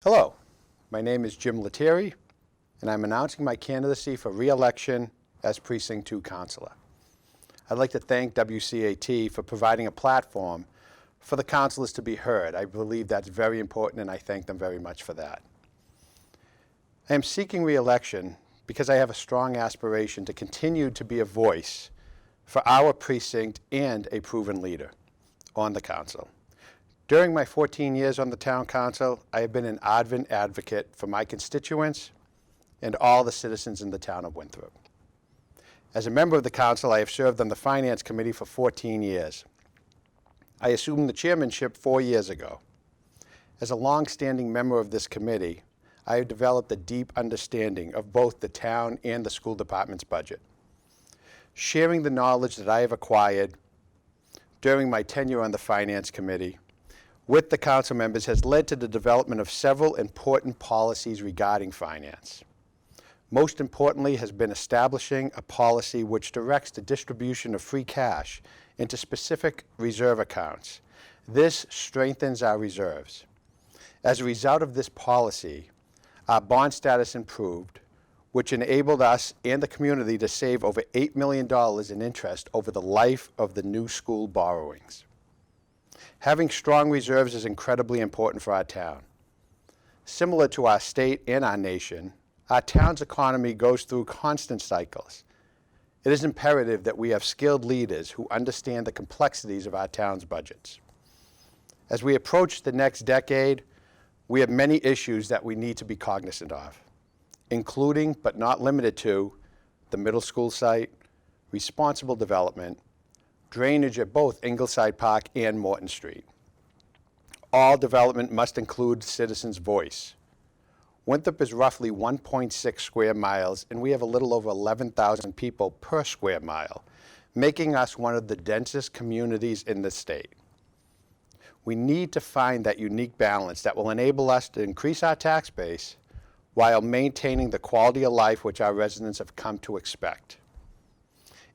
Hello, my name is Jim Letterie, and I'm announcing my candidacy for re-election as Precinct 2 Councilor. I'd like to thank WCAT for providing a platform for the councilors to be heard. I believe that's very important, and I thank them very much for that. I am seeking re-election because I have a strong aspiration to continue to be a voice for our precinct and a proven leader on the council. During my 14 years on the town council, I have been an ardent advocate for my constituents and all the citizens in the town of Winthrop. As a member of the council, I have served on the Finance Committee for 14 years. I assumed the chairmanship 4 years ago. As a long-standing member of this committee, I have developed a deep understanding of both the town and the school department's budget. Sharing the knowledge that I have acquired during my tenure on the Finance Committee with the council members has led to the development of several important policies regarding finance. Most importantly has been establishing a policy which directs the distribution of free cash into specific reserve accounts. This strengthens our reserves. As a result of this policy, our bond status improved, which enabled us and the community to save over $8 million in interest over the life of the new school borrowings. Having strong reserves is incredibly important for our town. Similar to our state and our nation, our town's economy goes through constant cycles. It is imperative that we have skilled leaders who understand the complexities of our town's budgets. As we approach the next decade, we have many issues that we need to be cognizant of, including but not limited to the middle school site, responsible development, drainage at both Ingleside Park and Morton Street. All development must include citizens' voice. Winthrop is roughly 1.6 square miles, and we have a little over 11,000 people per square mile, making us one of the densest communities in the state. We need to find that unique balance that will enable us to increase our tax base while maintaining the quality of life which our residents have come to expect.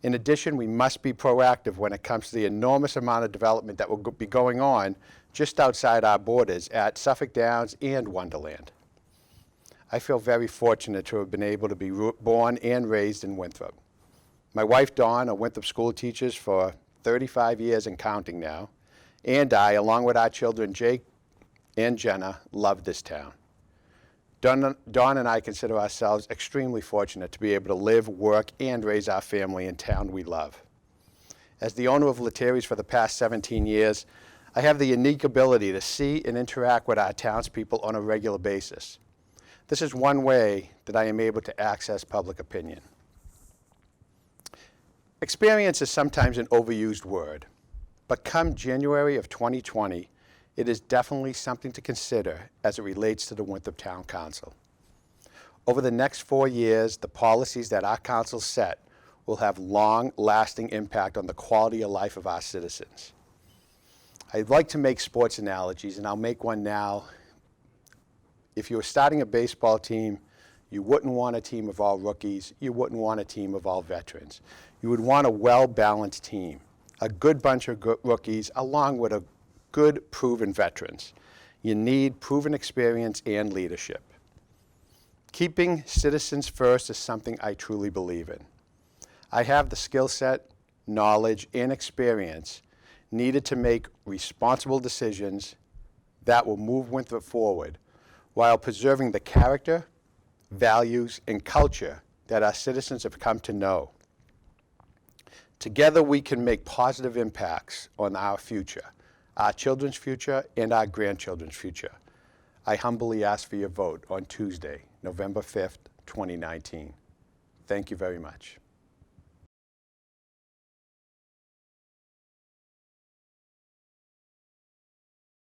In addition, we must be proactive when it comes to the enormous amount of development that will be going on just outside our borders at Suffolk Downs and Wonderland. I feel very fortunate to have been able to be born and raised in Winthrop. My wife, Dawn, are Winthrop school teachers for 35 years and counting now, and I, along with our children, Jake and Jenna, love this town. Dawn and I consider ourselves extremely fortunate to be able to live, work, and raise our family in town we love. As the owner of Letterie's for the past 17 years, I have the unique ability to see and interact with our townspeople on a regular basis. This is one way that I am able to access public opinion. Experience is sometimes an overused word, but come January of 2020, it is definitely something to consider as it relates to the Winthrop Town Council. Over the next 4 years, the policies that our council set will have long-lasting impact on the quality of life of our citizens. I'd like to make sports analogies, and I'll make one now. If you were starting a baseball team, you wouldn't want a team of all rookies. You wouldn't want a team of all veterans. You would want a well-balanced team, a good bunch of rookies along with a good proven veterans. You need proven experience and leadership. Keeping citizens first is something I truly believe in. I have the skill set, knowledge, and experience needed to make responsible decisions that will move Winthrop forward while preserving the character, values, and culture that our citizens have come to know. Together we can make positive impacts on our future, our children's future, and our grandchildren's future. I humbly ask for your vote on Tuesday, November 5th, 2019. Thank you very much.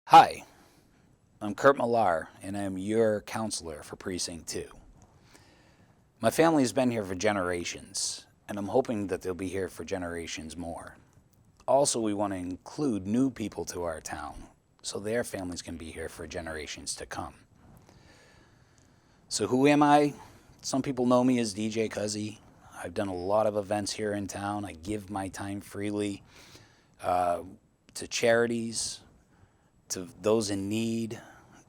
Hi, I'm Kurt MILLAR, and I'm your counselor for Precinct 2. My family has been here for generations, and I'm hoping that they'll be here for generations more. Also, we want to include new people to our town so their families can be here for generations to come. So who am I? Some people know me as DJ Cuzzy. I've done a lot of events here in town. I give my time freely to charities, to those in need,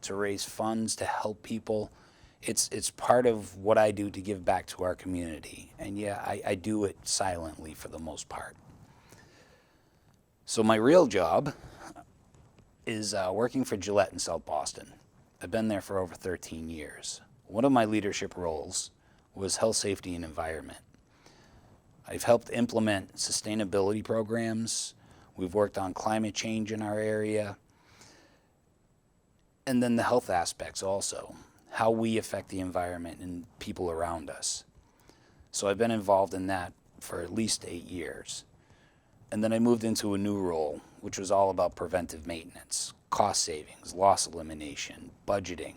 to raise funds, to help people. It's part of what I do to give back to our community. And yeah, I do it silently for the most part. So my real job is working for Gillette in South Boston. I've been there for over 13 years. One of my leadership roles was health, safety, and environment. I've helped implement sustainability programs. We've worked on climate change in our area. And then the health aspects also, how we affect the environment and people around us. So I've been involved in that for at least 8 years. And then I moved into a new role, which was all about preventive maintenance, cost savings, loss elimination, budgeting.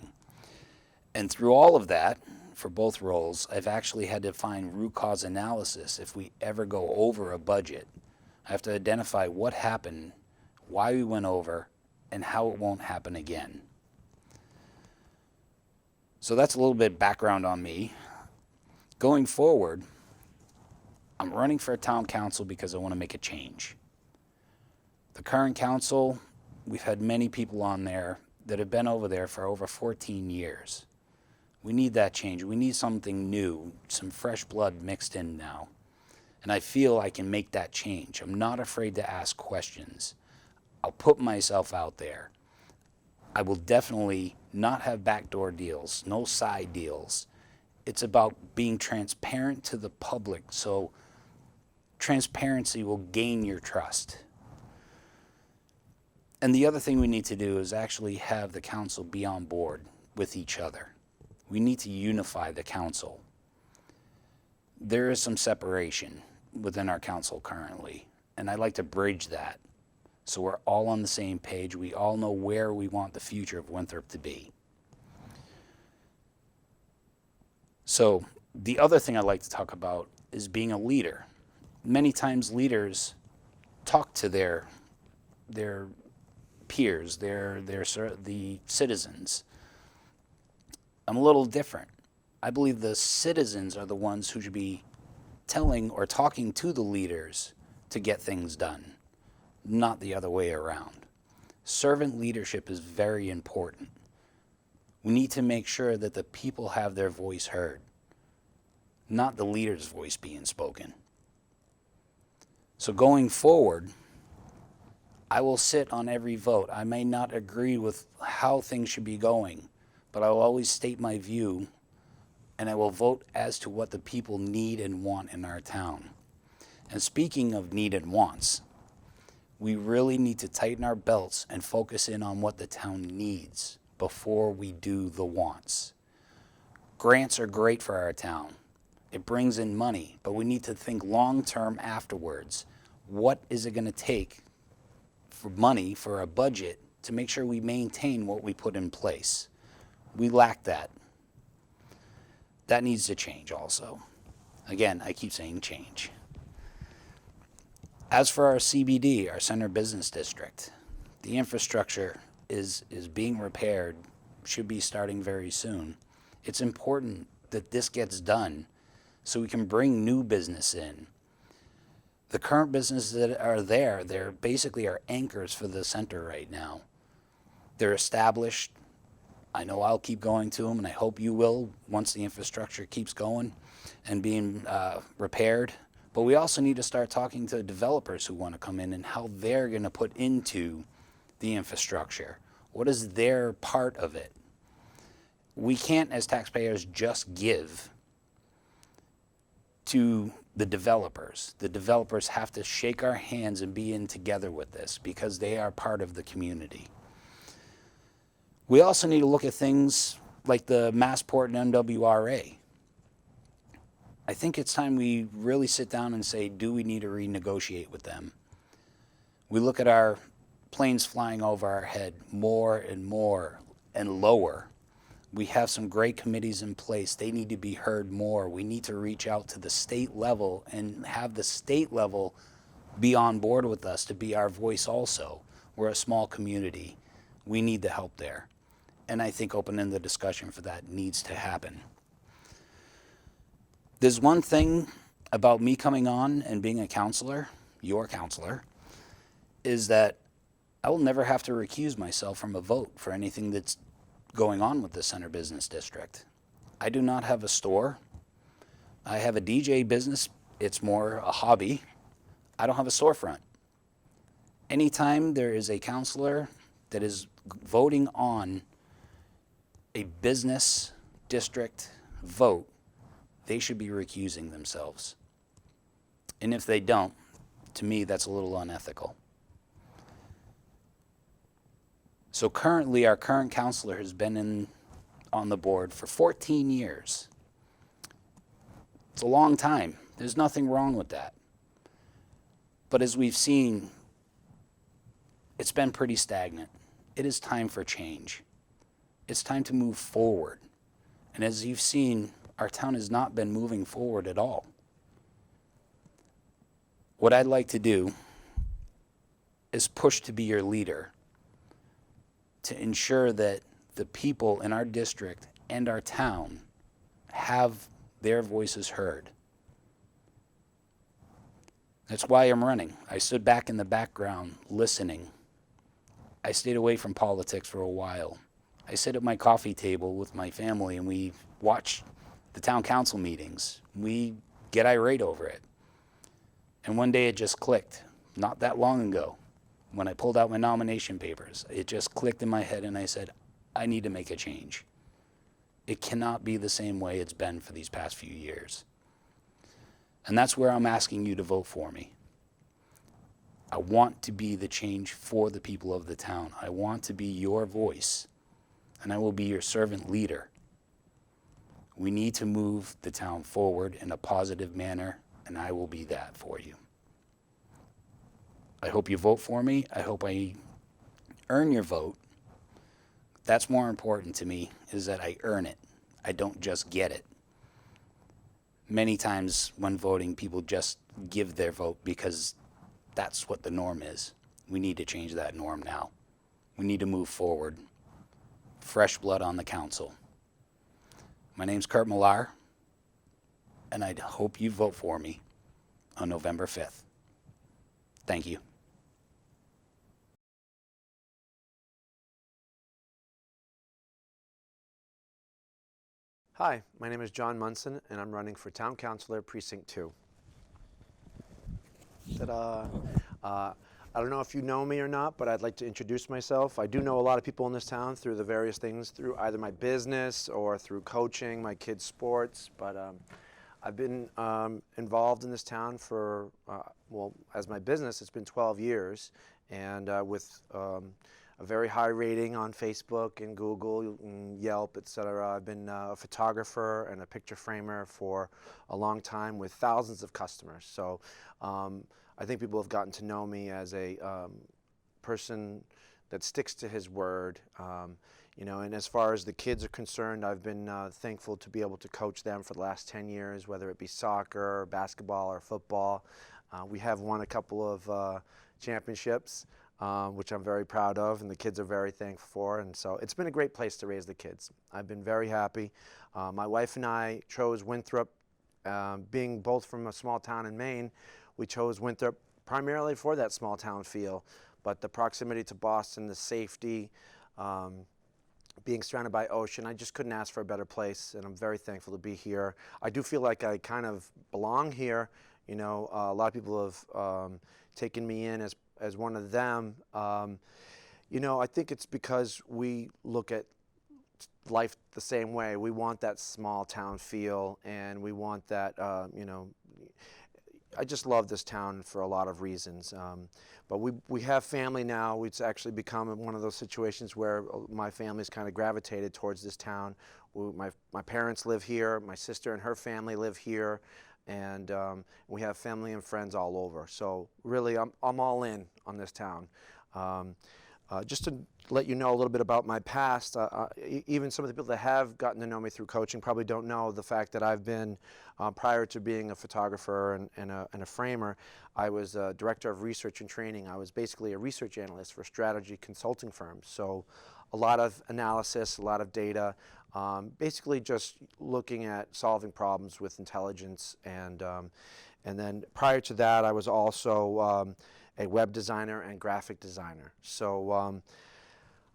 And through all of that, for both roles, I've actually had to find root cause analysis. If we ever go over a budget, I have to identify what happened, why we went over, and how it won't happen again. So that's a little bit background on me. Going forward, I'm running for a town council because I want to make a change. The current council, we've had many people on there that have been over there for over 14 years. We need that change. We need something new, some fresh blood mixed in now. And I feel I can make that change. I'm not afraid to ask questions. I'll put myself out there. I will definitely not have backdoor deals, no side deals. It's about being transparent to the public, so transparency will gain your trust. And the other thing we need to do is actually have the council be on board with each other. We need to unify the council. There is some separation within our council currently, and I'd like to bridge that so we're all on the same page. We all know where we want the future of Winthrop to be. So the other thing I'd like to talk about is being a leader. Many times leaders talk to their peers, the citizens. I'm a little different. I believe the citizens are the ones who should be telling or talking to the leaders to get things done, not the other way around. Servant leadership is very important. We need to make sure that the people have their voice heard, not the leader's voice being spoken. So going forward, I will sit on every vote. I may not agree with how things should be going, but I will always state my view, and I will vote as to what the people need and want in our town. And speaking of need and wants, we really need to tighten our belts and focus in on what the town needs before we do the wants. Grants are great for our town. It brings in money, but we need to think long-term afterwards. What is it going to take for money, for a budget, to make sure we maintain what we put in place? We lack that. That needs to change also. Again, I keep saying change. As for our CBD, our Center Business District, the infrastructure is being repaired, should be starting very soon. It's important that this gets done so we can bring new business in. The current businesses that are there, they're basically our anchors for the center right now. They're established. I know I'll keep going to them, and I hope you will once the infrastructure keeps going and being repaired. But we also need to start talking to developers who want to come in and how they're going to put into the infrastructure. What is their part of it? We can't, as taxpayers, just give to the developers. The developers have to shake our hands and be in together with this because they are part of the community. We also need to look at things like the Massport and MWRA. I think it's time we really sit down and say, do we need to renegotiate with them? We look at our planes flying over our head more and more and lower. We have some great committees in place. They need to be heard more. We need to reach out to the state level and have the state level be on board with us to be our voice also. We're a small community. We need the help there. And I think opening the discussion for that needs to happen. There's one thing about me coming on and being a counselor, your counselor, is that I will never have to recuse myself from a vote for anything that's going on with the Center Business District. I do not have a store. I have a DJ business. It's more a hobby. I don't have a storefront. Anytime there is a counselor that is voting on a business district vote, they should be recusing themselves. And if they don't, to me, that's a little unethical. So currently, our current counselor has been on the board for 14 years. It's a long time. There's nothing wrong with that. But as we've seen, it's been pretty stagnant. It is time for change. It's time to move forward. And as you've seen, our town has not been moving forward at all. What I'd like to do is push to be your leader to ensure that the people in our district and our town have their voices heard. That's why I'm running. I stood back in the background listening. I stayed away from politics for a while. I sit at my coffee table with my family and we watch the town council meetings. We get irate over it. And one day it just clicked, not that long ago, when I pulled out my nomination papers. It just clicked in my head and I said, I need to make a change. It cannot be the same way it's been for these past few years. And that's where I'm asking you to vote for me. I want to be the change for the people of the town. I want to be your voice, and I will be your servant leader. We need to move the town forward in a positive manner, and I will be that for you. I hope you vote for me. I hope I earn your vote. That's more important to me, is that I earn it. I don't just get it. Many times when voting, people just give their vote because that's what the norm is. We need to change that norm now. We need to move forward. Fresh blood on the council. My name's Kurt Millar, and I hope you vote for me on November 5th. Thank you. Hi, my name is John Munson, and I'm running for Town Councilor, Precinct 2. Ta-da! I don't know if you know me or not, but I'd like to introduce myself. I do know a lot of people in this town through the various things, through either my business or through coaching my kids' sports, but I've been involved in this town for, well, as my business, it's been 12 years, and with a very high rating on Facebook and Google and Yelp, etc. I've been a photographer and a picture framer for a long time with thousands of customers. So I think people have gotten to know me as a person that sticks to his word. You know, and as far as the kids are concerned, I've been thankful to be able to coach them for the last 10 years, whether it be soccer, or basketball, or football. We have won a couple of championships, which I'm very proud of, and the kids are very thankful for. And so it's been a great place to raise the kids. I've been very happy. My wife and I chose Winthrop, being both from a small town in Maine. We chose Winthrop primarily for that small town feel, but the proximity to Boston, the safety, being surrounded by ocean, I just couldn't ask for a better place, and I'm very thankful to be here. I do feel like I kind of belong here. You know, a lot of people have taken me in as one of them. You know, I think it's because we look at life the same way. We want that small town feel, and we want that, you know, I just love this town for a lot of reasons. But we have family now. It's actually become one of those situations where my family's kind of gravitated towards this town. My parents live here. My sister and her family live here. And we have family and friends all over. So really, I'm all in on this town. Just to let you know a little bit about my past, even some of the people that have gotten to know me through coaching probably don't know the fact that I've been, prior to being a photographer and a framer, I was a director of research and training. I was basically a research analyst for strategy consulting firms. So a lot of analysis, a lot of data, basically just looking at solving problems with intelligence. And then prior to that, I was also a web designer and graphic designer. So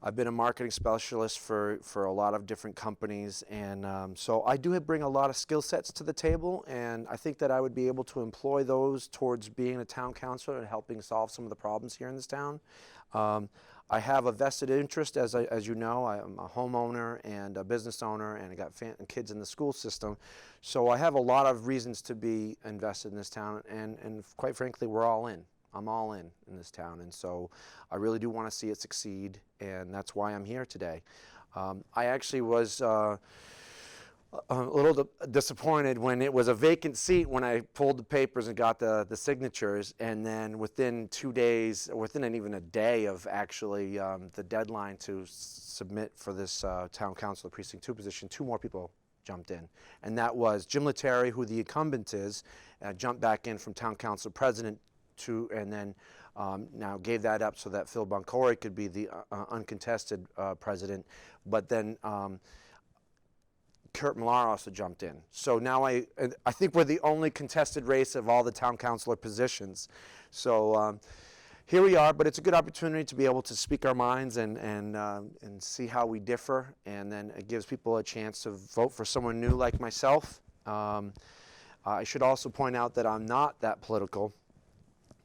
I've been a marketing specialist for a lot of different companies, and so I do bring a lot of skill sets to the table, and I think that I would be able to employ those towards being a town councilor and helping solve some of the problems here in this town. I have a vested interest, as you know. I'm a homeowner and a business owner, and I got kids in the school system, so I have a lot of reasons to be invested in this town, and quite frankly, we're all in. I'm all in this town, and so I really do want to see it succeed, and that's why I'm here today. I actually was a little disappointed when it was a vacant seat when I pulled the papers and got the signatures, and then within 2 days, within even a day of actually the deadline to submit for this town council Precinct 2 position, 2 more people jumped in, and that was Jim Letterie, who the incumbent is, jumped back in from town council president and then now gave that up so that Phil Boncore could be the uncontested president, but then Kurt Millar also jumped in. So now I think we're the only contested race of all the town councilor positions. So here we are, but it's a good opportunity to be able to speak our minds and see how we differ, and then it gives people a chance to vote for someone new like myself. I should also point out that I'm not that political.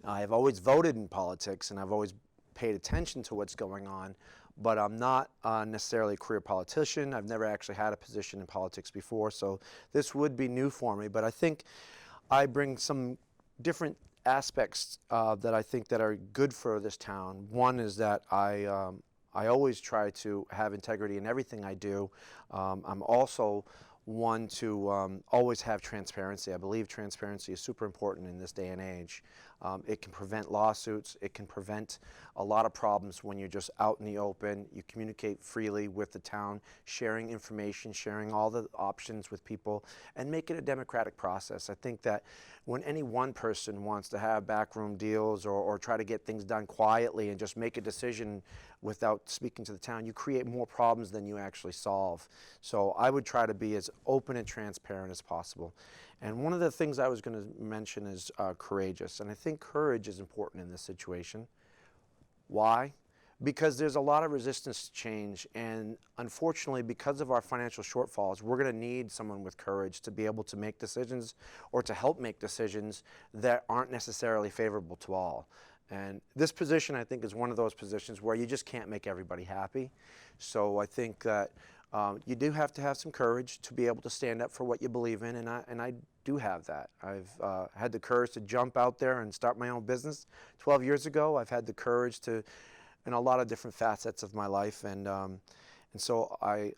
I've always voted in politics, and I've always paid attention to what's going on, but I'm not necessarily a career politician. I've never actually had a position in politics before, so this would be new for me. But I think I bring some different aspects that I think that are good for this town. One is that I always try to have integrity in everything I do. I'm also one to always have transparency. I believe transparency is super important in this day and age. It can prevent lawsuits. It can prevent a lot of problems when you're just out in the open. You communicate freely with the town, sharing information, sharing all the options with people, and make it a democratic process. I think that when any one person wants to have backroom deals or try to get things done quietly and just make a decision without speaking to the town, you create more problems than you actually solve. So I would try to be as open and transparent as possible. And one of the things I was going to mention is courageous. And I think courage is important in this situation. Why? Because there's a lot of resistance to change, and unfortunately, because of our financial shortfalls, we're going to need someone with courage to be able to make decisions or to help make decisions that aren't necessarily favorable to all. And this position, I think, is one of those positions where you just can't make everybody happy. So I think that you do have to have some courage to be able to stand up for what you believe in, and I do have that. I've had the courage to jump out there and start my own business 12 years ago. I've had the courage to, in a lot of different facets of my life, and so I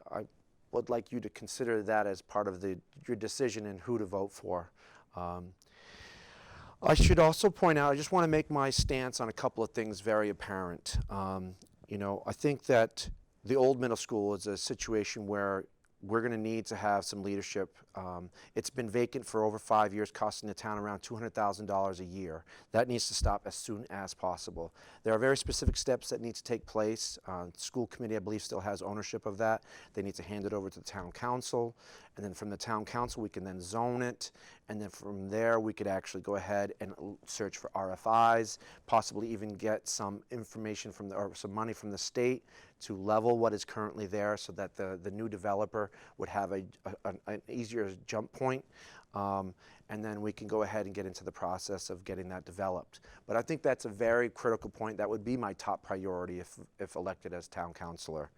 would like you to consider that as part of your decision in who to vote for. I should also point out, I just want to make my stance on a couple of things very apparent. You know, I think that the old middle school is a situation where we're going to need to have some leadership. It's been vacant for over 5 years, costing the town around $200,000 a year. That needs to stop as soon as possible. There are very specific steps that need to take place. The school committee, I believe, still has ownership of that. They need to hand it over to the town council, and then from the town council we can then zone it, and then from there we could actually go ahead and search for RFIs, possibly even get some information from or some money from the state to level what is currently there, so that the new developer would have an easier jump point, and then we can go ahead and get into the process of getting that developed. But I think that's a very critical point. That would be my top priority if elected as town councilor.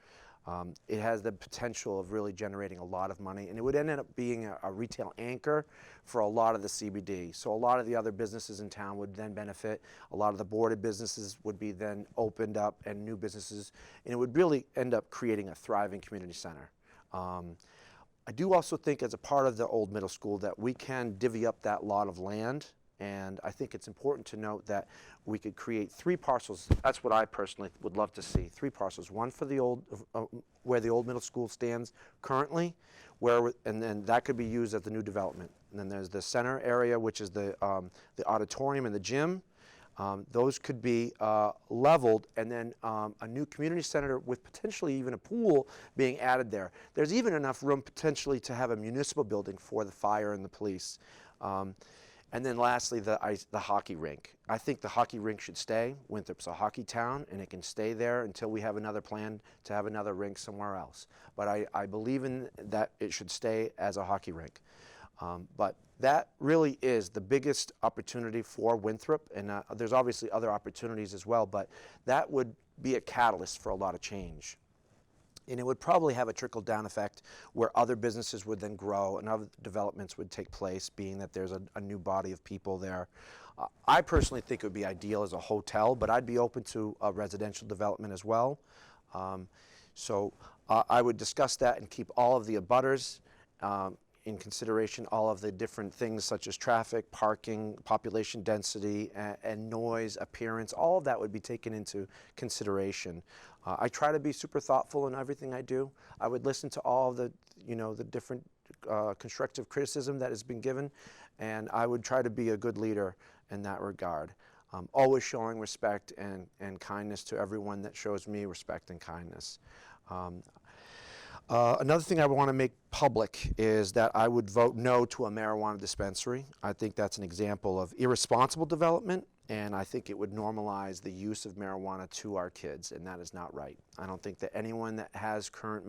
It has the potential of really generating a lot of money, and it would end up being a retail anchor for a lot of the CBD. So a lot of the other businesses in town would then benefit. A lot of the boarded businesses would be then opened up, and new businesses, and it would really end up creating a thriving community center. I do also think, as a part of the old middle school, that we can divvy up that lot of land, and I think it's important to note that we could create 3 parcels. That's what I personally would love to see. 3 parcels, one for the old, where the old middle school stands currently, and then that could be used as the new development. And then there's the center area, which is the auditorium and the gym. Those could be leveled, and then a new community center with potentially even a pool being added there. There's even enough room potentially to have a municipal building for the fire and the police. And then lastly, the hockey rink. I think the hockey rink should stay. Winthrop's a hockey town, and it can stay there until we have another plan to have another rink somewhere else. But I believe in that it should stay as a hockey rink. But that really is the biggest opportunity for Winthrop, and there's obviously other opportunities as well, but that would be a catalyst for a lot of change. And it would probably have a trickle-down effect where other businesses would then grow and other developments would take place, being that there's a new body of people there. I personally think it would be ideal as a hotel, but I'd be open to a residential development as well. So I would discuss that and keep all of the abutters in consideration, all of the different things such as traffic, parking, population density, and noise, appearance. All of that would be taken into consideration. I try to be super thoughtful in everything I do. I would listen to all of the, the different constructive criticism that has been given, and I would try to be a good leader in that regard. Always showing respect and kindness to everyone that shows me respect and kindness. Another thing I want to make public is that I would vote no to a marijuana dispensary. I think that's an example of irresponsible development, and I think it would normalize the use of marijuana to our kids, and that is not right. I don't think that anyone that has current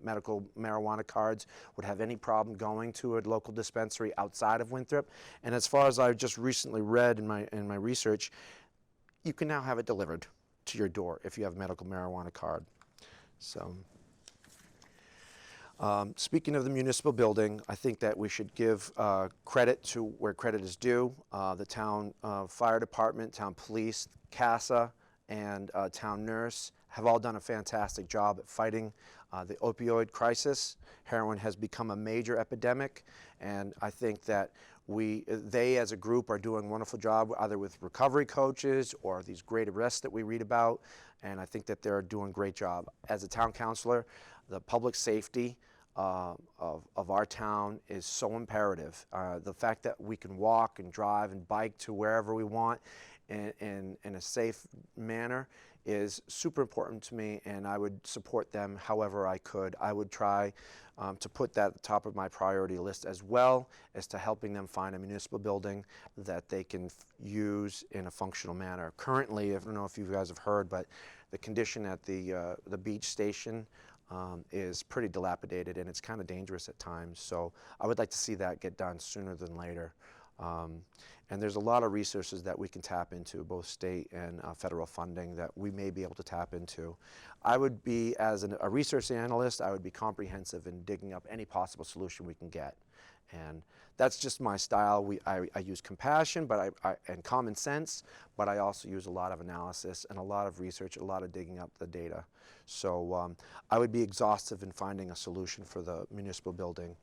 medical marijuana cards would have any problem going to a local dispensary outside of Winthrop. And as far as I just recently read in my research, you can now have it delivered to your door if you have a medical marijuana card. So. Speaking of the municipal building, I think that we should give credit to where credit is due. The town fire department, town police, CASA, and town nurse have all done a fantastic job at fighting the opioid crisis. Heroin has become a major epidemic, and I think that they as a group are doing a wonderful job, either with recovery coaches or these great arrests that we read about, and I think that they're doing a great job. As a town councilor, the public safety of our town is so imperative. The fact that we can walk and drive and bike to wherever we want in a safe manner is super important to me, and I would support them however I could. I would try to put that at the top of my priority list, as well as to helping them find a municipal building that they can use in a functional manner. Currently, I don't know if you guys have heard, but the condition at the beach station is pretty dilapidated, and it's kind of dangerous at times. So I would like to see that get done sooner than later. And there's a lot of resources that we can tap into, both state and federal funding, that we may be able to tap into. I would be, as a research analyst, I would be comprehensive in digging up any possible solution we can get. And that's just my style. I use compassion and common sense, but I also use a lot of analysis and a lot of research, a lot of digging up the data. So I would be exhaustive in finding a solution for the municipal building.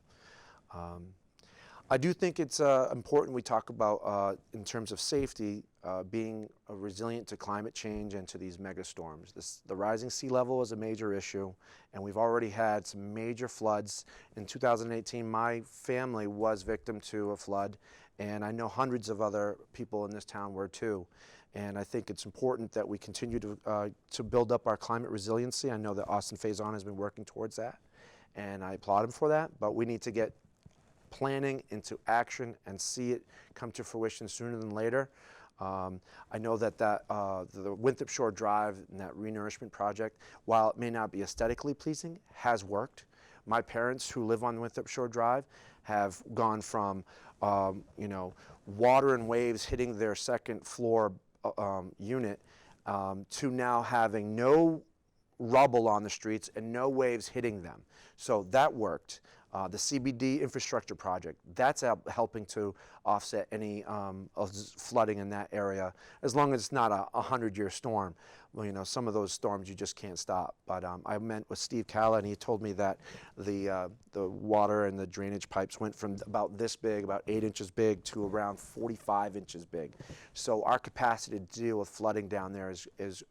I do think it's important we talk about, in terms of safety, being resilient to climate change and to these megastorms. The rising sea level is a major issue, and we've already had some major floods. In 2018, my family was victim to a flood, and I know hundreds of other people in this town were too. And I think it's important that we continue to build up our climate resiliency. I know that Austin Faison has been working towards that, and I applaud him for that, but we need to get planning into action and see it come to fruition sooner than later. I know that the Winthrop Shore Drive and that renourishment project, while it may not be aesthetically pleasing, has worked. My parents who live on Winthrop Shore Drive have gone from water and waves hitting their second floor unit to now having no rubble on the streets and no waves hitting them. So that worked. The CBD infrastructure project, that's helping to offset any flooding in that area, as long as it's not a 100-year storm. Well, some of those storms you just can't stop. But I met with Steve Calla, and he told me that the water and the drainage pipes went from about this big, about 8 inches big, to around 45 inches big. So our capacity to deal with flooding down there is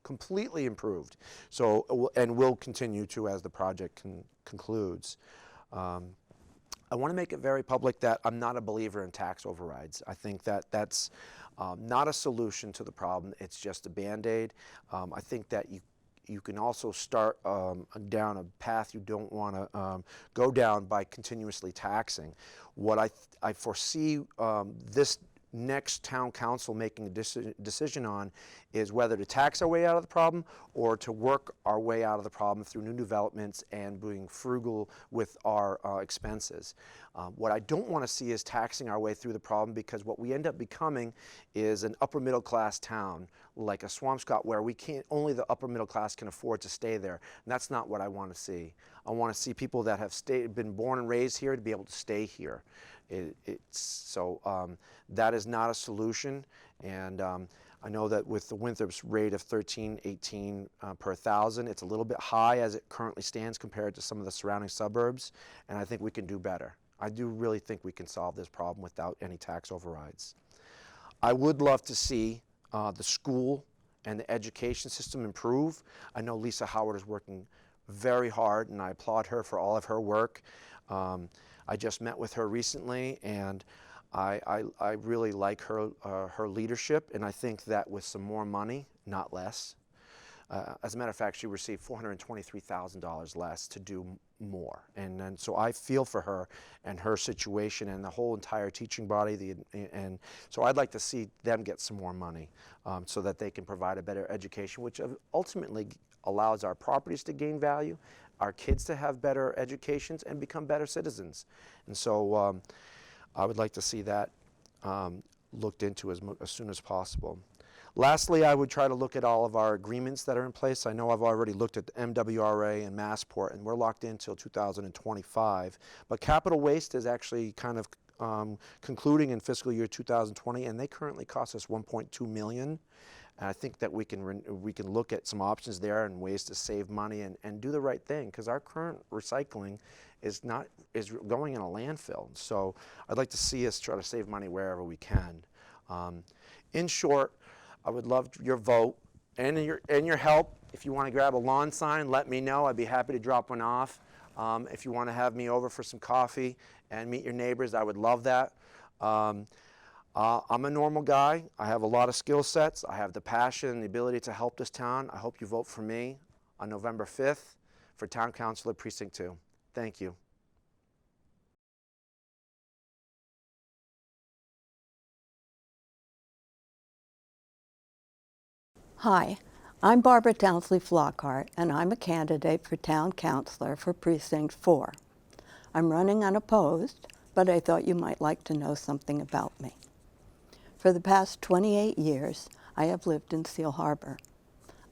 completely improved. So, and will continue to as the project concludes. I want to make it very public that I'm not a believer in tax overrides. I think that that's not a solution to the problem. It's just a Band-Aid. I think that you can also start down a path you don't want to go down by continuously taxing. What I foresee this next town council making a decision on is whether to tax our way out of the problem or to work our way out of the problem through new developments and being frugal with our expenses. What I don't want to see is taxing our way through the problem, because what we end up becoming is an upper middle class town like a Swampscott, where only the upper middle class can afford to stay there. And that's not what I want to see. I want to see people that have been born and raised here to be able to stay here. That is not a solution, and I know that with the Winthrop's rate of 13.18 per thousand, it's a little bit high as it currently stands compared to some of the surrounding suburbs, and I think we can do better. I do really think we can solve this problem without any tax overrides. I would love to see the school and the education system improve. I know Lisa Howard is working very hard, and I applaud her for all of her work. I just met with her recently, and I really like her leadership, and I think that with some more money, not less. As a matter of fact, she received $423,000 less to do more, and so I feel for her and her situation and the whole entire teaching body. And so I'd like to see them get some more money so that they can provide a better education, which ultimately allows our properties to gain value, our kids to have better educations and become better citizens. And so I would like to see that looked into as soon as possible. Lastly, I would try to look at all of our agreements that are in place. I know I've already looked at the MWRA and Massport, and we're locked in until 2025. But Capital Waste is actually kind of concluding in fiscal year 2020, and they currently cost us $1.2 million. And I think that we can look at some options there and ways to save money and do the right thing, because our current recycling is going in a landfill. So I'd like to see us try to save money wherever we can. In short, I would love your vote and your help. If you want to grab a lawn sign, let me know. I'd be happy to drop one off. If you want to have me over for some coffee and meet your neighbors, I would love that. I'm a normal guy. I have a lot of skill sets. I have the passion and the ability to help this town. I hope you vote for me on November 5th for Town Councilor Precinct 2. Thank you. Hi, I'm Barbara Townsley Flockhart, and I'm a candidate for Town Councilor for Precinct 4. I'm running unopposed, but I thought you might like to know something about me. For the past 28 years, I have lived in Seal Harbor.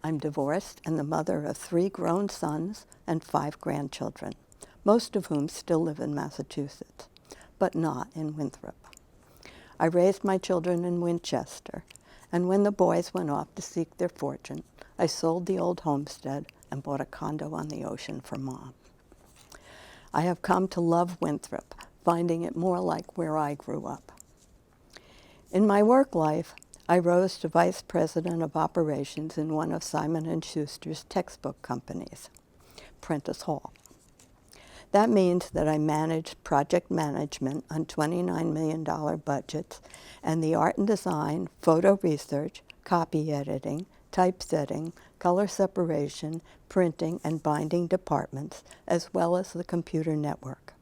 I'm divorced and the mother of 3 grown sons and 5 grandchildren, most of whom still live in Massachusetts, but not in Winthrop. I raised my children in Winchester, and when the boys went off to seek their fortune, I sold the old homestead and bought a condo on the ocean for Mom. I have come to love Winthrop, finding it more like where I grew up. In my work life, I rose to Vice President of Operations in one of Simon & Schuster's textbook companies, Prentice Hall. That means that I managed project management on $29 million budgets and the art and design, photo research, copy editing, typesetting, color separation, printing, and binding departments, as well as the computer network.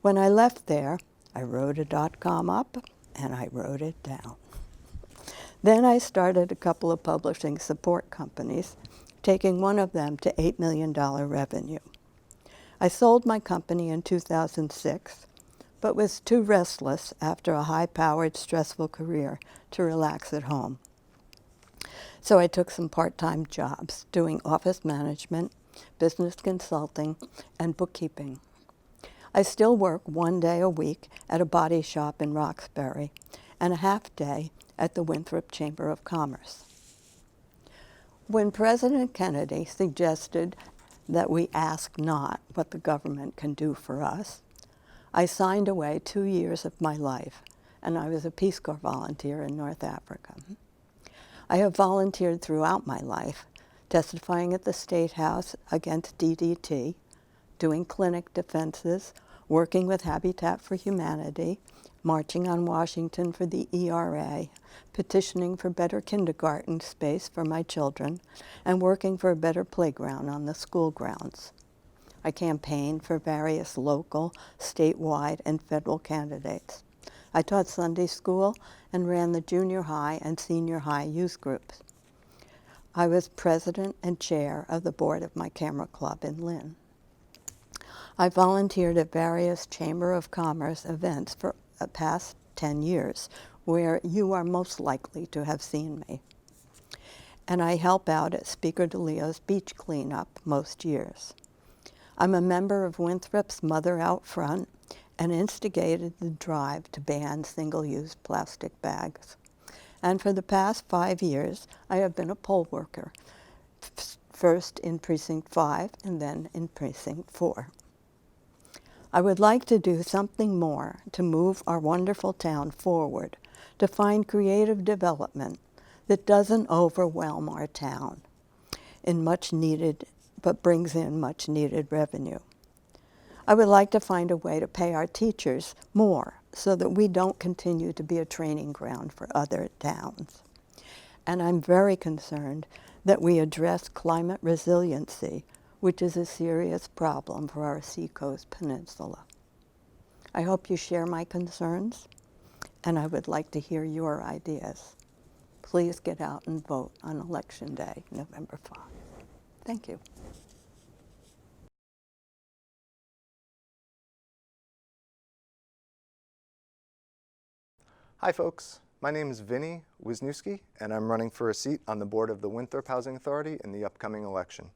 When I left there, I wrote a .com up and I wrote it down. Then I started a couple of publishing support companies, taking one of them to $8 million revenue. I sold my company in 2006, but was too restless after a high-powered, stressful career to relax at home. So I took some part-time jobs doing office management, business consulting, and bookkeeping. I still work 1 day a week at a body shop in Roxbury and a half day at the Winthrop Chamber of Commerce. When President Kennedy suggested that we ask not what the government can do for us, I signed away 2 years of my life, and I was a Peace Corps volunteer in North Africa. I have volunteered throughout my life, testifying at the State House against DDT, doing clinic defenses, working with Habitat for Humanity, marching on Washington for the ERA, petitioning for better kindergarten space for my children, and working for a better playground on the school grounds. I campaigned for various local, statewide, and federal candidates. I taught Sunday school and ran the junior high and senior high youth groups. I was president and chair of the board of my camera club in Lynn. I volunteered at various Chamber of Commerce events for the past 10 years, where you are most likely to have seen me. And I help out at Speaker DeLeo's beach cleanup most years. I'm a member of Winthrop's Mother Out Front and instigated the drive to ban single-use plastic bags. And for the past 5 years, I have been a poll worker, first in Precinct 5 and then in Precinct 4. I would like to do something more to move our wonderful town forward, to find creative development that doesn't overwhelm our town but brings in much needed revenue. I would like to find a way to pay our teachers more so that we don't continue to be a training ground for other towns. And I'm very concerned that we address climate resiliency, which is a serious problem for our Seacoast Peninsula. I hope you share my concerns, and I would like to hear your ideas. Please get out and vote on Election Day, November 5. Thank you. Hi folks, my name is VINCENT-W, and I'm running for a seat on the board of the Winthrop Housing Authority in the upcoming election.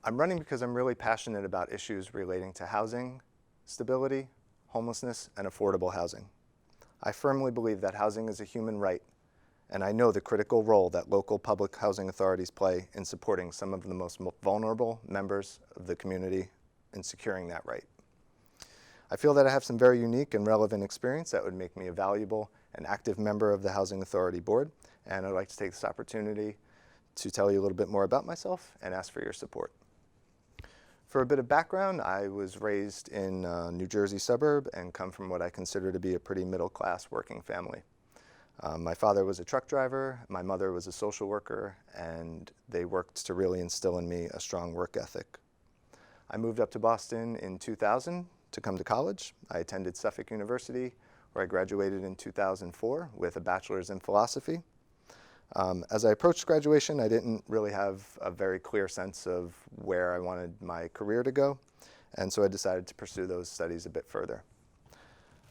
I'm running because I'm really passionate about issues relating to housing, stability, homelessness, and affordable housing. I firmly believe that housing is a human right, and I know the critical role that local public housing authorities play in supporting some of the most vulnerable members of the community in securing that right. I feel that I have some very unique and relevant experience that would make me a valuable and active member of the Housing Authority Board, and I'd like to take this opportunity to tell you a little bit more about myself and ask for your support. For a bit of background, I was raised in a New Jersey suburb and come from what I consider to be a pretty middle-class working family. My father was a truck driver, my mother was a social worker, and they worked to really instill in me a strong work ethic. I moved up to Boston in 2000 to come to college. I attended Suffolk University, where I graduated in 2004 with a bachelor's in philosophy. As I approached graduation, I didn't really have a very clear sense of where I wanted my career to go, and so I decided to pursue those studies a bit further.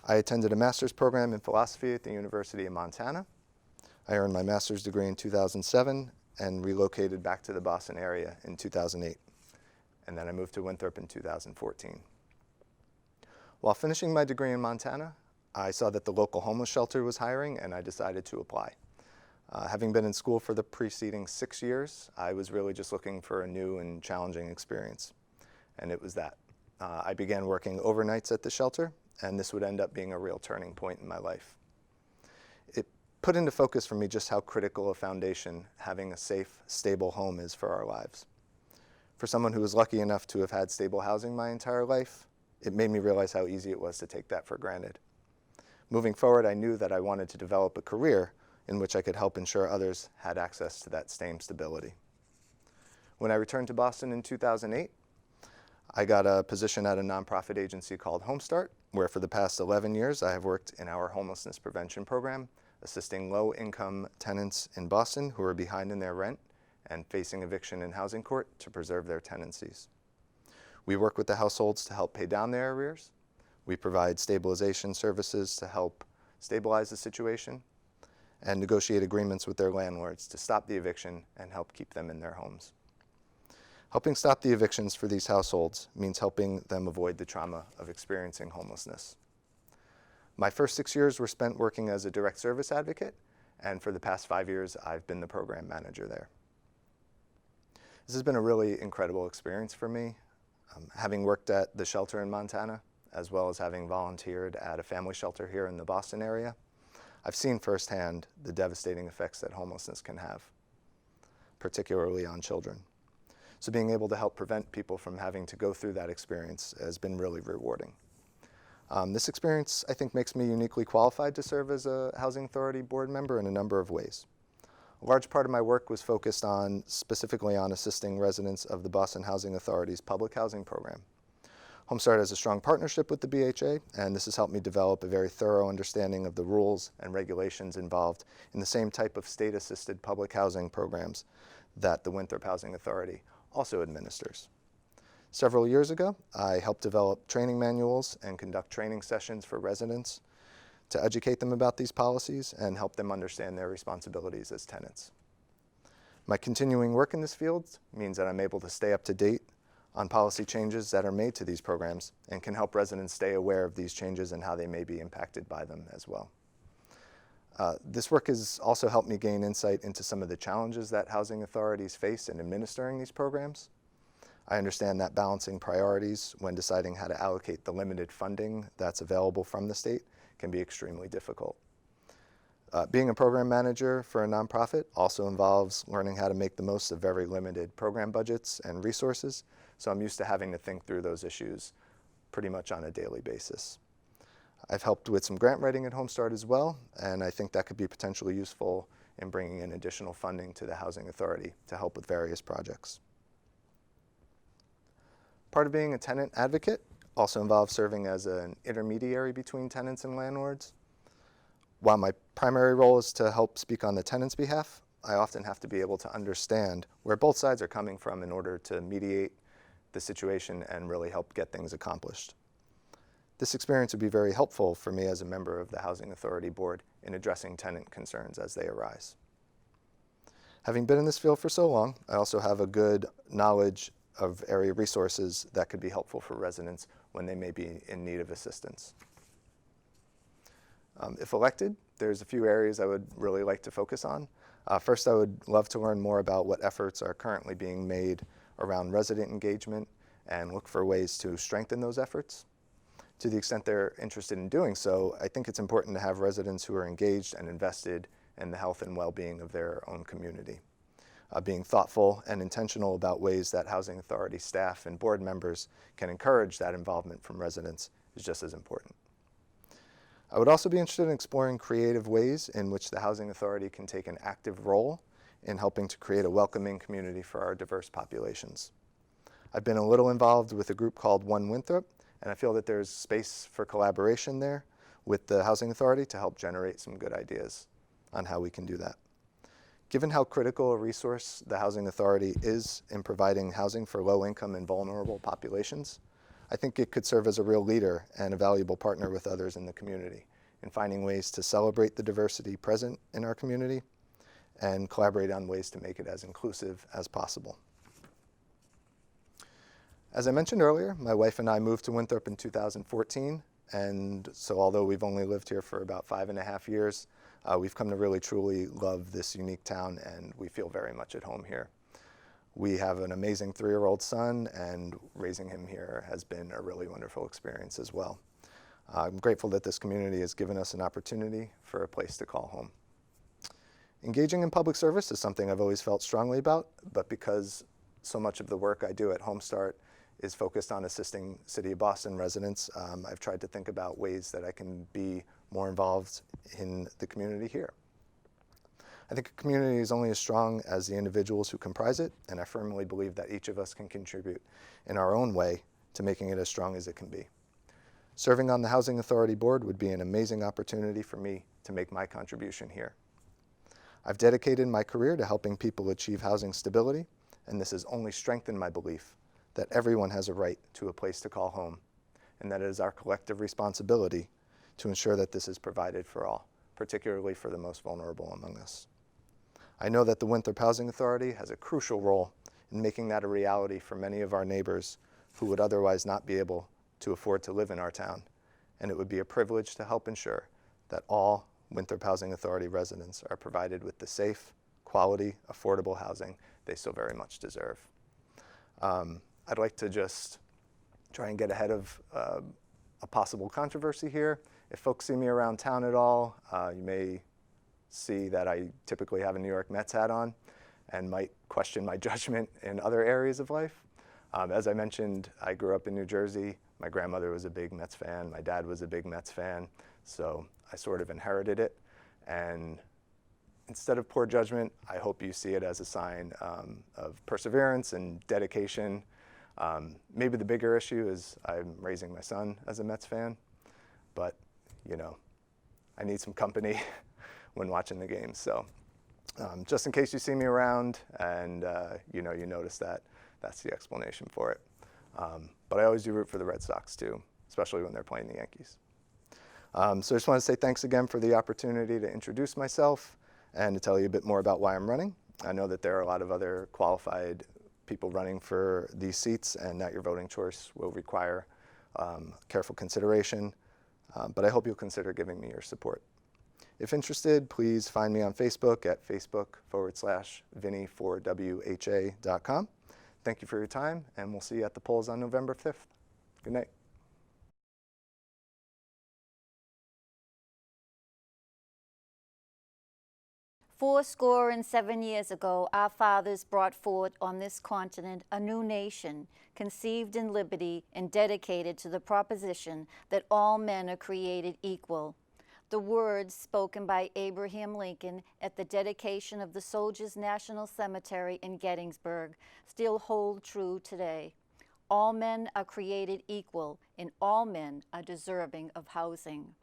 I attended a master's program in philosophy at the University of Montana. I earned my master's degree in 2007 and relocated back to the Boston area in 2008. And then I moved to Winthrop in 2014. While finishing my degree in Montana, I saw that the local homeless shelter was hiring, and I decided to apply. Having been in school for the preceding 6 years, I was really just looking for a new and challenging experience, and it was that. I began working overnights at the shelter, and this would end up being a real turning point in my life. It put into focus for me just how critical a foundation having a safe, stable home is for our lives. For someone who was lucky enough to have had stable housing my entire life, it made me realize how easy it was to take that for granted. Moving forward, I knew that I wanted to develop a career in which I could help ensure others had access to that same stability. When I returned to Boston in 2008, I got a position at a nonprofit agency called Home Start, where for the past 11 years I have worked in our homelessness prevention program, assisting low-income tenants in Boston who are behind in their rent and facing eviction in housing court to preserve their tenancies. We work with the households to help pay down their arrears. We provide stabilization services to help stabilize the situation and negotiate agreements with their landlords to stop the eviction and help keep them in their homes. Helping stop the evictions for these households means helping them avoid the trauma of experiencing homelessness. My first 6 years were spent working as a direct service advocate, and for the past 5 years, I've been the program manager there. This has been a really incredible experience for me. Having worked at the shelter in Montana, as well as having volunteered at a family shelter here in the Boston area, I've seen firsthand the devastating effects that homelessness can have, particularly on children. So being able to help prevent people from having to go through that experience has been really rewarding. This experience, I think, makes me uniquely qualified to serve as a Housing Authority board member in a number of ways. A large part of my work was focused specifically on assisting residents of the Boston Housing Authority's public housing program. HomeStart has a strong partnership with the BHA, and this has helped me develop a very thorough understanding of the rules and regulations involved in the same type of state-assisted public housing programs that the Winthrop Housing Authority also administers. Several years ago, I helped develop training manuals and conduct training sessions for residents to educate them about these policies and help them understand their responsibilities as tenants. My continuing work in this field means that I'm able to stay up to date on policy changes that are made to these programs and can help residents stay aware of these changes and how they may be impacted by them as well. This work has also helped me gain insight into some of the challenges that housing authorities face in administering these programs. I understand that balancing priorities when deciding how to allocate the limited funding that's available from the state can be extremely difficult. Being a program manager for a nonprofit also involves learning how to make the most of very limited program budgets and resources, so I'm used to having to think through those issues pretty much on a daily basis. I've helped with some grant writing at HomeStart as well, and I think that could be potentially useful in bringing in additional funding to the Housing Authority to help with various projects. Part of being a tenant advocate also involves serving as an intermediary between tenants and landlords. While my primary role is to help speak on the tenant's behalf, I often have to be able to understand where both sides are coming from in order to mediate the situation and really help get things accomplished. This experience would be very helpful for me as a member of the Housing Authority Board in addressing tenant concerns as they arise. Having been in this field for so long, I also have a good knowledge of area resources that could be helpful for residents when they may be in need of assistance. If elected, there's a few areas I would really like to focus on. First, I would love to learn more about what efforts are currently being made around resident engagement and look for ways to strengthen those efforts. To the extent they're interested in doing so, I think it's important to have residents who are engaged and invested in the health and well-being of their own community. Being thoughtful and intentional about ways that Housing Authority staff and board members can encourage that involvement from residents is just as important. I would also be interested in exploring creative ways in which the Housing Authority can take an active role in helping to create a welcoming community for our diverse populations. I've been a little involved with a group called One Winthrop, and I feel that there's space for collaboration there with the Housing Authority to help generate some good ideas on how we can do that. Given how critical a resource the Housing Authority is in providing housing for low-income and vulnerable populations, I think it could serve as a real leader and a valuable partner with others in the community in finding ways to celebrate the diversity present in our community and collaborate on ways to make it as inclusive as possible. As I mentioned earlier, my wife and I moved to Winthrop in 2014, and so although we've only lived here for about 5.5 years, we've come to really truly love this unique town, and we feel very much at home here. We have an amazing 3-year-old son, and raising him here has been a really wonderful experience as well. I'm grateful that this community has given us an opportunity for a place to call home. Engaging in public service is something I've always felt strongly about, but because so much of the work I do at HomeStart is focused on assisting City of Boston residents, I've tried to think about ways that I can be more involved in the community here. I think a community is only as strong as the individuals who comprise it, and I firmly believe that each of us can contribute in our own way to making it as strong as it can be. Serving on the Housing Authority Board would be an amazing opportunity for me to make my contribution here. I've dedicated my career to helping people achieve housing stability, and this has only strengthened my belief that everyone has a right to a place to call home, and that it is our collective responsibility to ensure that this is provided for all, particularly for the most vulnerable among us. I know that the Winthrop Housing Authority has a crucial role in making that a reality for many of our neighbors who would otherwise not be able to afford to live in our town, and it would be a privilege to help ensure that all Winthrop Housing Authority residents are provided with the safe, quality, affordable housing they so very much deserve. I'd like to just try and get ahead of a possible controversy here. If folks see me around town at all, you may see that I typically have a New York Mets hat on and might question my judgment in other areas of life. As I mentioned, I grew up in New Jersey. My grandmother was a big Mets fan. My dad was a big Mets fan. So I sort of inherited it. And instead of poor judgment, I hope you see it as a sign of perseverance and dedication. Maybe the bigger issue is I'm raising my son as a Mets fan, but you know, I need some company when watching the games. So just in case you see me around and you notice that, that's the explanation for it. But I always do root for the Red Sox too, especially when they're playing the Yankees. So I just want to say thanks again for the opportunity to introduce myself and to tell you a bit more about why I'm running. I know that there are a lot of other qualified people running for these seats and that your voting choice will require careful consideration, but I hope you'll consider giving me your support. If interested, please find me on Facebook at facebook.com/Vinny4WHA.com. Thank you for your time, and we'll see you at the polls on November 5th. Good night. Fourscore and 7 years ago, our fathers brought forth on this continent a new nation, conceived in liberty and dedicated to the proposition that all men are created equal. The words spoken by Abraham Lincoln at the dedication of the Soldiers' National Cemetery in Gettysburg still hold true today. All men are created equal, and all men are deserving of housing.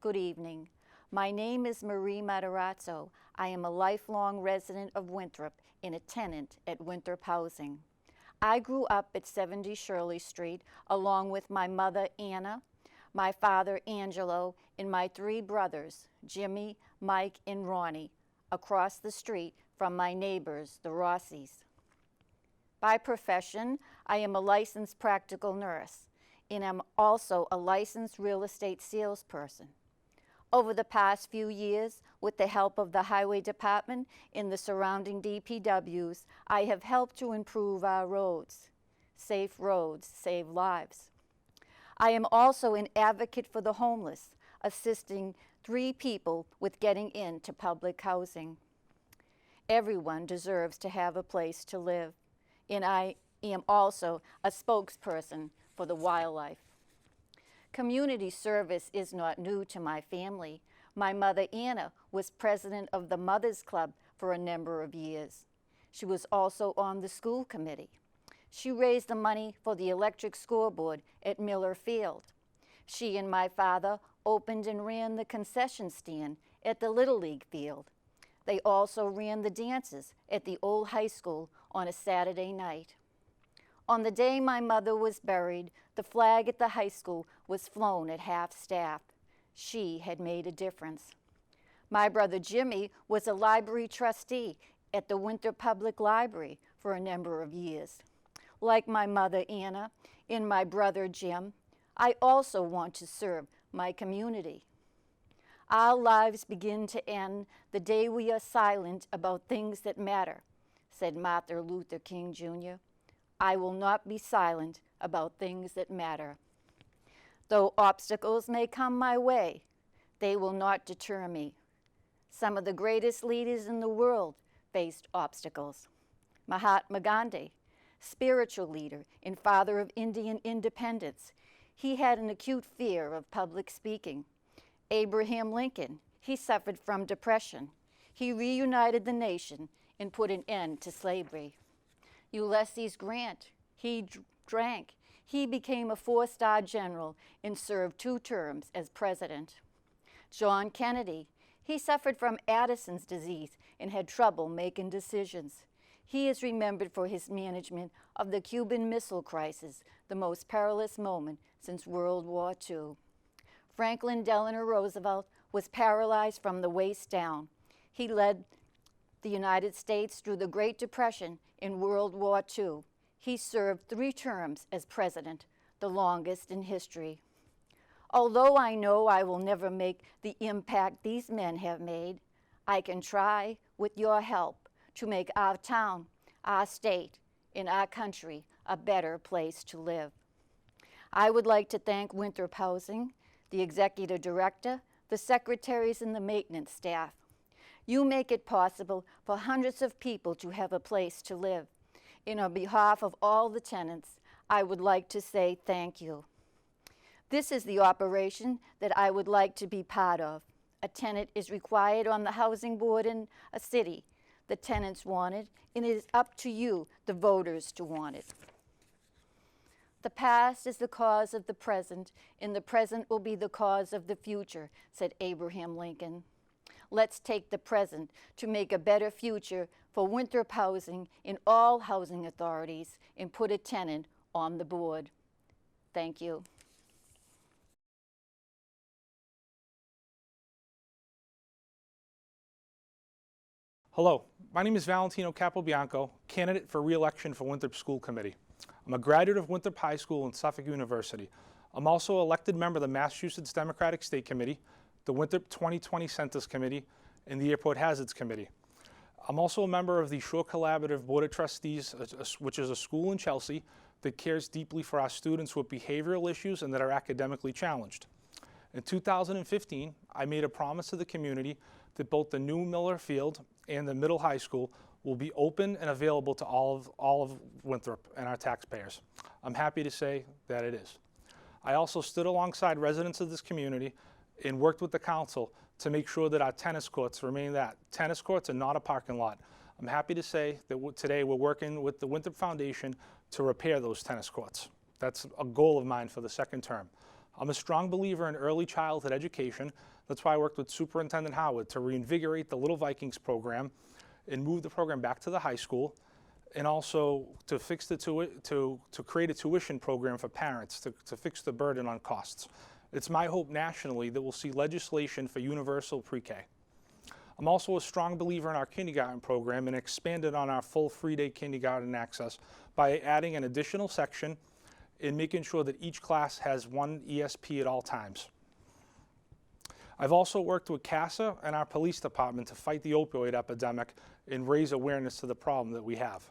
Good evening. My name is Marie Matarazzo. I am a lifelong resident of Winthrop and a tenant at Winthrop Housing. I grew up at 70 Shirley Street along with my mother, Anna, my father, Angelo, and my 3 brothers, Jimmy, Mike, and Ronnie, across the street from my neighbors, the Rossis. By profession, I am a licensed practical nurse, and I'm also a licensed real estate salesperson. Over the past few years, with the help of the Highway Department and the surrounding DPWs, I have helped to improve our roads. Safe roads save lives. I am also an advocate for the homeless, assisting 3 people with getting into public housing. Everyone deserves to have a place to live, and I am also a spokesperson for the wildlife. Community service is not new to my family. My mother, Anna, was president of the Mothers Club for a number of years. She was also on the school committee. She raised the money for the electric scoreboard at MILLAR Field. She and my father opened and ran the concession stand at the Little League field. They also ran the dances at the old high school on a Saturday night. On the day my mother was buried, the flag at the high school was flown at half-staff. She had made a difference. My brother Jimmy was a library trustee at the Winthrop Public Library for a number of years. Like my mother Anna and my brother Jim, I also want to serve my community. Our lives begin to end the day we are silent about things that matter, said Martin Luther King Jr. I will not be silent about things that matter. Though obstacles may come my way, they will not deter me. Some of the greatest leaders in the world faced obstacles. Mahatma Gandhi, spiritual leader and father of Indian independence, he had an acute fear of public speaking. Abraham Lincoln, he suffered from depression. He reunited the nation and put an end to slavery. Ulysses Grant, he drank. He became a 4-star general and served 2 terms as president. John Kennedy, he suffered from Addison's disease and had trouble making decisions. He is remembered for his management of the Cuban Missile Crisis, the most perilous moment since World War II. Franklin Delano Roosevelt was paralyzed from the waist down. He led the United States through the Great Depression in World War II. He served 3 terms as president, the longest in history. Although I know I will never make the impact these men have made, I can try, with your help, to make our town, our state, and our country a better place to live. I would like to thank Winthrop Housing, the executive director, the secretaries, and the maintenance staff. You make it possible for hundreds of people to have a place to live. And on behalf of all the tenants, I would like to say thank you. This is the operation that I would like to be part of. A tenant is required on the housing board in a city. The tenants want it, and it is up to you, the voters, to want it. The past is the cause of the present, and the present will be the cause of the future, said Abraham Lincoln. Let's take the present to make a better future for Winthrop housing in all housing authorities and put a tenant on the board. Thank you. Hello, my name is Valentino-CAPOBIANCO, candidate for re-election for Winthrop School Committee. I'm a graduate of Winthrop High School and Suffolk University. I'm also an elected member of the Massachusetts Democratic State Committee, the Winthrop 2020 Census Committee, and the Airport Hazards Committee. I'm also a member of the Shore Collaborative Board of Trustees, which is a school in Chelsea that cares deeply for our students with behavioral issues and that are academically challenged. In 2015, I made a promise to the community that both the new Millar Field and the middle high school will be open and available to all of Winthrop and our taxpayers. I'm happy to say that it is. I also stood alongside residents of this community and worked with the council to make sure that our tennis courts remain that. Tennis courts are not a parking lot. I'm happy to say that today we're working with the Winthrop Foundation to repair those tennis courts. That's a goal of mine for the second term. I'm a strong believer in early childhood education. That's why I worked with Superintendent Howard to reinvigorate the Little Vikings program and move the program back to the high school, and also to fix to create a tuition program for parents to fix the burden on costs. It's my hope nationally that we'll see legislation for universal pre-K. I'm also a strong believer in our kindergarten program and expanded on our full free-day kindergarten access by adding an additional section and making sure that each class has one ESP at all times. I've also worked with CASA and our police department to fight the opioid epidemic and raise awareness to the problem that we have.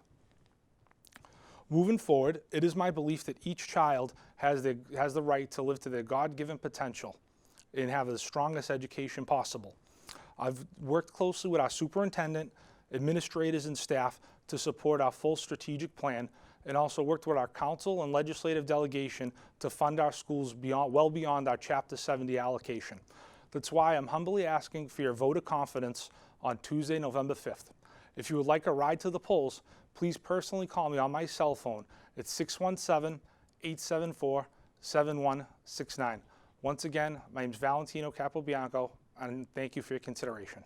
Moving forward, it is my belief that each child has the right to live to their God-given potential and have the strongest education possible. I've worked closely with our superintendent, administrators, and staff to support our full strategic plan, and also worked with our council and legislative delegation to fund our schools well beyond our Chapter 70 allocation. That's why I'm humbly asking for your vote of confidence on Tuesday, November 5th. If you would like a ride to the polls, please personally call me on my cell phone at 617-874-7169. Once again, my name is Valentino-CAPOBIANCO, and thank you for your consideration.